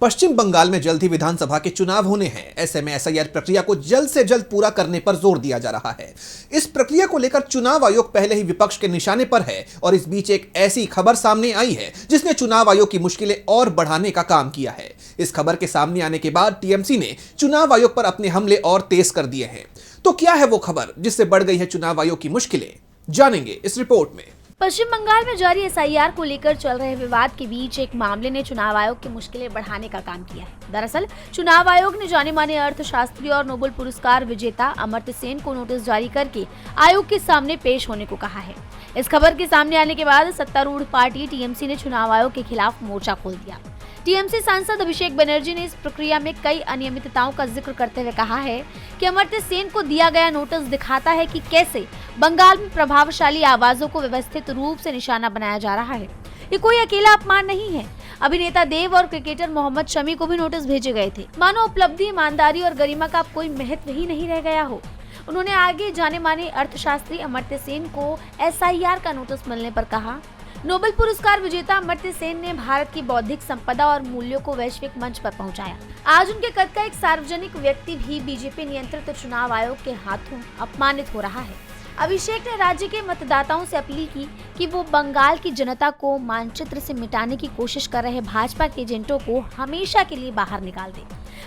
पश्चिम बंगाल में जल्द ही विधानसभा के चुनाव होने हैं। ऐसे में एसआईआर प्रक्रिया को जल्द से जल्द पूरा करने पर जोर दिया जा रहा है। इस प्रक्रिया को लेकर चुनाव आयोग पहले ही विपक्ष के निशाने पर है और इस बीच एक ऐसी खबर सामने आई है जिसने चुनाव आयोग की मुश्किलें और बढ़ाने का काम किया है। इस खबर के सामने आने के बाद टीएमसी ने चुनाव आयोग पर अपने हमले और तेज कर दिए हैं। तो क्या है वो खबर जिससे बढ़ गई है चुनाव आयोग की मुश्किलें, जानेंगे इस रिपोर्ट में। पश्चिम बंगाल में जारी एसआईआर को लेकर चल रहे विवाद के बीच एक मामले ने चुनाव आयोग की मुश्किलें बढ़ाने का काम किया है। दरअसल चुनाव आयोग ने जाने माने अर्थशास्त्री और नोबेल पुरस्कार विजेता अमर्त्य सेन को नोटिस जारी करके आयोग के सामने पेश होने को कहा है। इस खबर के सामने आने के बाद सत्तारूढ़ पार्टी टीएमसी ने चुनाव आयोग के खिलाफ मोर्चा खोल दिया। टीएमसी सांसद अभिषेक बनर्जी ने इस प्रक्रिया में कई अनियमितताओं का जिक्र करते हुए कहा है कि अमर्त्य सेन को दिया गया नोटिस दिखाता है कि कैसे बंगाल में प्रभावशाली आवाजों को व्यवस्थित रूप से निशाना बनाया जा रहा है। ये कोई अकेला अपमान नहीं है। अभिनेता देव और क्रिकेटर मोहम्मद शमी को भी नोटिस भेजे गए थे। मानो उपलब्धि, ईमानदारी और गरिमा का कोई महत्व ही नहीं रह गया हो। उन्होंने आगे जाने माने अर्थशास्त्री अमर्त्य सेन को एसआईआर का नोटिस मिलने पर कहा, नोबेल पुरस्कार विजेता अमर्त्य सेन ने भारत की बौद्धिक संपदा और मूल्यों को वैश्विक मंच पर पहुंचाया। आज उनके कद का एक सार्वजनिक व्यक्ति भी बीजेपी नियंत्रित चुनाव आयोग के हाथों अपमानित हो रहा है। अभिषेक ने राज्य के मतदाताओं से अपील की कि वो बंगाल की जनता को मानचित्र से मिटाने की कोशिश कर रहे भाजपा के एजेंटों को हमेशा के लिए बाहर निकाल दे।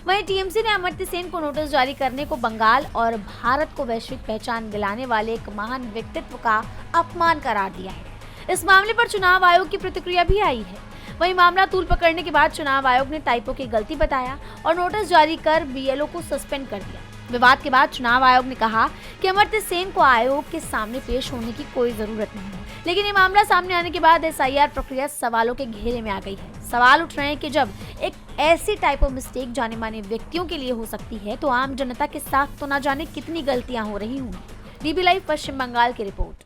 वहीं टीएमसी ने अमर्त्य सेन को नोटिस जारी करने को बंगाल और भारत को वैश्विक पहचान दिलाने वाले एक महान व्यक्तित्व का अपमान करार दिया है। इस मामले पर चुनाव आयोग की प्रतिक्रिया भी आई है। वहीं मामला तूल पकड़ने के बाद चुनाव आयोग ने टाइपो की गलती बताया और नोटिस जारी कर बीएलओ को सस्पेंड कर दिया। विवाद के बाद चुनाव आयोग ने कहा कि अमर्त्य सेन को आयोग के सामने पेश होने की कोई जरूरत नहीं है। लेकिन ये मामला सामने आने के बाद एसआईआर प्रक्रिया सवालों के घेरे में आ गई है। सवाल उठ रहे हैं कि जब एक ऐसी टाइपो मिस्टेक जाने माने व्यक्तियों के लिए हो सकती है तो आम जनता के साथ तो ना जाने कितनी गलतियां हो रही होंगी। डीबी लाइव पश्चिम बंगाल की रिपोर्ट।